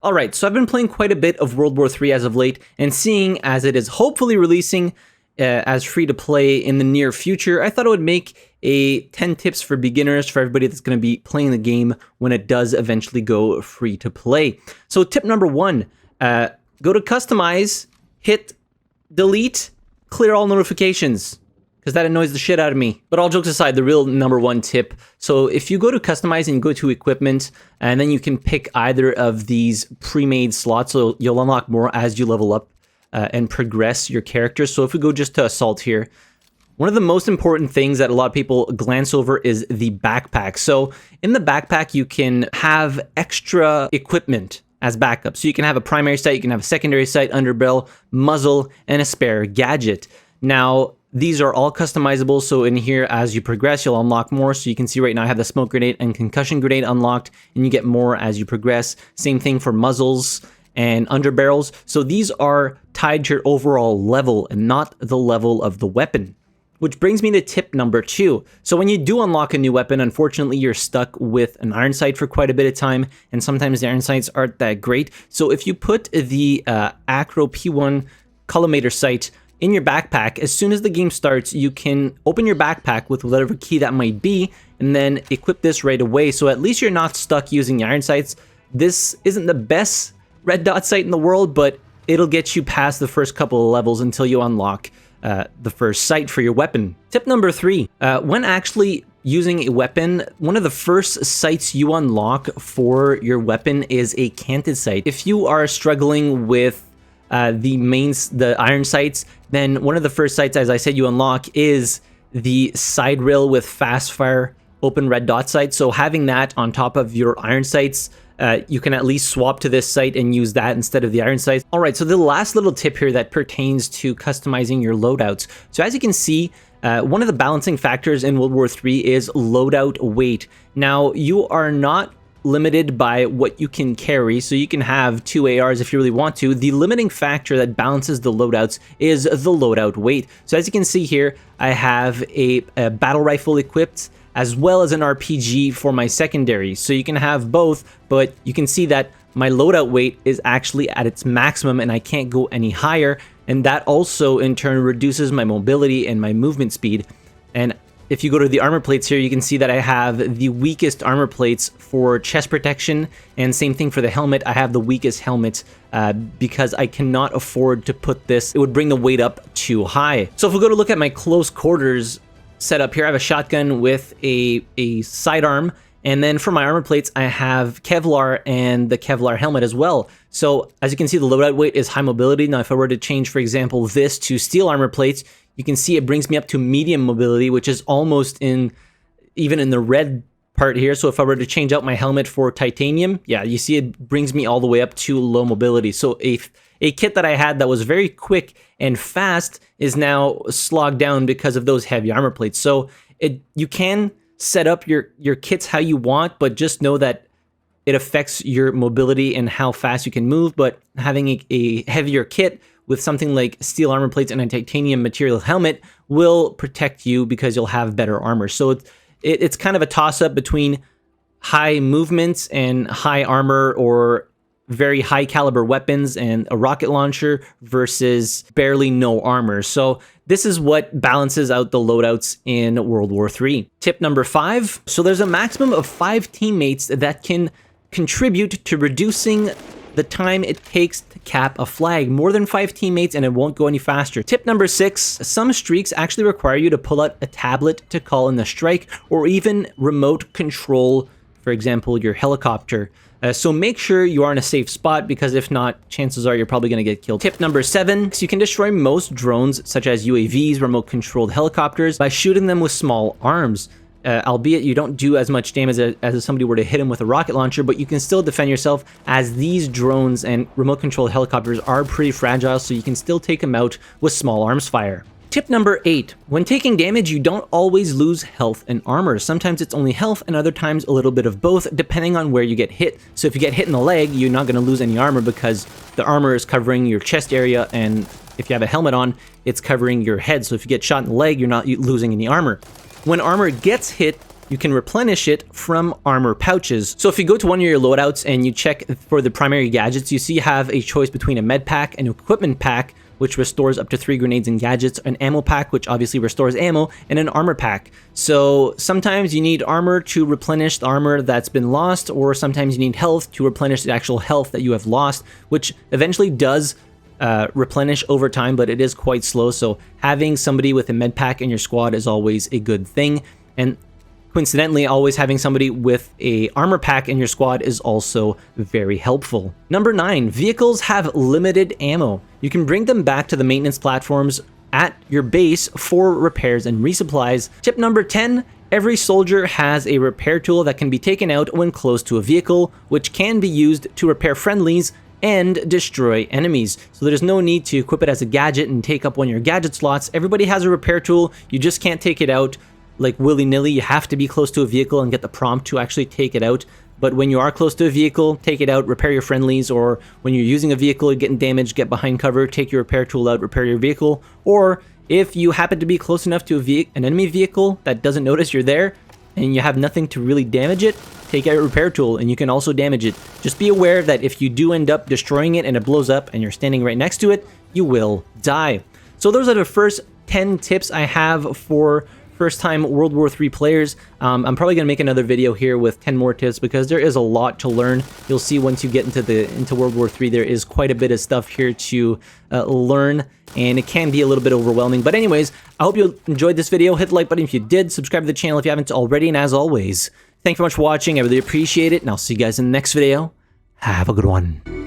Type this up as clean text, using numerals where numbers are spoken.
Alright, so I've been playing quite a bit of World War III as of late, and seeing as it is hopefully releasing as free-to-play in the near future, I thought it would make a 10 tips for beginners for everybody that's going to be playing the game when it does eventually go free-to-play. So tip number 1, go to Customize, hit Delete, clear all notifications, because that annoys the shit out of me. But all jokes aside, the real number 1 tip. So if you go to Customize and you go to Equipment, and then you can pick either of these pre-made slots, so you'll unlock more as you level up and progress your character. So if we go just to Assault here, one of the most important things that a lot of people glance over is the backpack. So in the backpack, you can have extra equipment as backup. So you can have a primary sight, you can have a secondary sight, underbarrel, muzzle, and a spare gadget. Now, these are all customizable, so in here, as you progress, you'll unlock more. So you can see right now I have the smoke grenade and concussion grenade unlocked, and you get more as you progress. Same thing for muzzles and underbarrels. So these are tied to your overall level and not the level of the weapon. Which brings me to tip number 2. So when you do unlock a new weapon, unfortunately, you're stuck with an iron sight for quite a bit of time, and sometimes the iron sights aren't that great. So if you put the Acro P1 collimator sight in your backpack, as soon as the game starts, you can open your backpack with whatever key that might be, and then equip this right away. So at least you're not stuck using the iron sights. This isn't the best red dot sight in the world, but it'll get you past the first couple of levels until you unlock the first sight for your weapon. Tip number 3, when actually using a weapon, one of the first sights you unlock for your weapon is a canted sight. If you are struggling with the iron sights, then one of the first sights, as I said, you unlock is the side rail with fast fire open red dot sight. So having that on top of your iron sights, you can at least swap to this sight and use that instead of the iron sights. All right, so the last little tip here that pertains to customizing your loadouts. So as you can see, one of the balancing factors in World War III is loadout weight. Now, you are not limited by what you can carry, so you can have 2 ARs if you really want to. The limiting factor that balances the loadouts is the loadout weight. So as you can see here, I have a battle rifle equipped, as well as an RPG for my secondary. So you can have both, but you can see that my loadout weight is actually at its maximum and I can't go any higher. And that also in turn reduces my mobility and my movement speed. And if you go to the armor plates here, you can see that I have the weakest armor plates for chest protection, and same thing for the helmet. I have the weakest helmet because I cannot afford to put this. It would bring the weight up too high. So if we go to look at my close quarters setup here, I have a shotgun with a sidearm, and then for my armor plates, I have Kevlar and the Kevlar helmet as well. So as you can see, the loadout weight is high mobility. Now, if I were to change, for example, this to steel armor plates, you can see it brings me up to medium mobility, which is almost even in the red part here. So if I were to change out my helmet for titanium, yeah, you see it brings me all the way up to low mobility. So a kit that I had that was very quick and fast is now slogged down because of those heavy armor plates. So you can set up your kits how you want, but just know that it affects your mobility and how fast you can move. But having a heavier kit with something like steel armor plates and a titanium material helmet will protect you because you'll have better armor. So it's kind of a toss-up between high movements and high armor, or very high caliber weapons and a rocket launcher versus barely no armor. So this is what balances out the loadouts in World War III. Tip number 5. So there's a maximum of 5 teammates that can contribute to reducing the time it takes to cap a flag. More than 5 teammates and it won't go any faster. Tip number 6, some streaks actually require you to pull out a tablet to call in the strike, or even remote control, for example, your helicopter. So make sure you are in a safe spot, because if not, chances are you're probably going to get killed. Tip number 7, so you can destroy most drones, such as UAVs, remote controlled helicopters, by shooting them with small arms. Albeit you don't do as much damage as if somebody were to hit them with a rocket launcher, but you can still defend yourself, as these drones and remote controlled helicopters are pretty fragile, so you can still take them out with small arms fire. Tip number 8, when taking damage, you don't always lose health and armor. Sometimes it's only health, and other times a little bit of both, depending on where you get hit. So if you get hit in the leg, you're not going to lose any armor because the armor is covering your chest area, and if you have a helmet on, it's covering your head. So if you get shot in the leg, you're not losing any armor. When armor gets hit, you can replenish it from armor pouches. So if you go to one of your loadouts and you check for the primary gadgets, you see you have a choice between a med pack, an equipment pack, which restores up to 3 grenades and gadgets, an ammo pack, which obviously restores ammo, and an armor pack. So sometimes you need armor to replenish the armor that's been lost, or sometimes you need health to replenish the actual health that you have lost, which eventually does replenish over time, but it is quite slow. So having somebody with a med pack in your squad is always a good thing. And coincidentally, always having somebody with a armor pack in your squad is also very helpful. Number 9, vehicles have limited ammo. You can bring them back to the maintenance platforms at your base for repairs and resupplies. Tip number 10, every soldier has a repair tool that can be taken out when close to a vehicle, which can be used to repair friendlies and destroy enemies. So there's no need to equip it as a gadget and take up one of your gadget slots. Everybody has a repair tool. You just can't take it out like willy-nilly. You have to be close to a vehicle and get the prompt to actually take it out. But when you are close to a vehicle, take it out, repair your friendlies, or when you're using a vehicle, getting damaged, get behind cover, take your repair tool out, repair your vehicle. Or if you happen to be close enough to an enemy vehicle that doesn't notice you're there and you have nothing to really damage it, take out your repair tool and you can also damage it. Just be aware that if you do end up destroying it and it blows up and you're standing right next to it, you will die. So those are the first 10 tips I have for first-time World War III players. I'm probably going to make another video here with 10 more tips because there is a lot to learn. You'll see once you get into World War III, there is quite a bit of stuff here to learn, and it can be a little bit overwhelming. But anyways, I hope you enjoyed this video. Hit the like button if you did. Subscribe to the channel if you haven't already. And as always, thank you very much for watching. I really appreciate it, and I'll see you guys in the next video. Have a good one.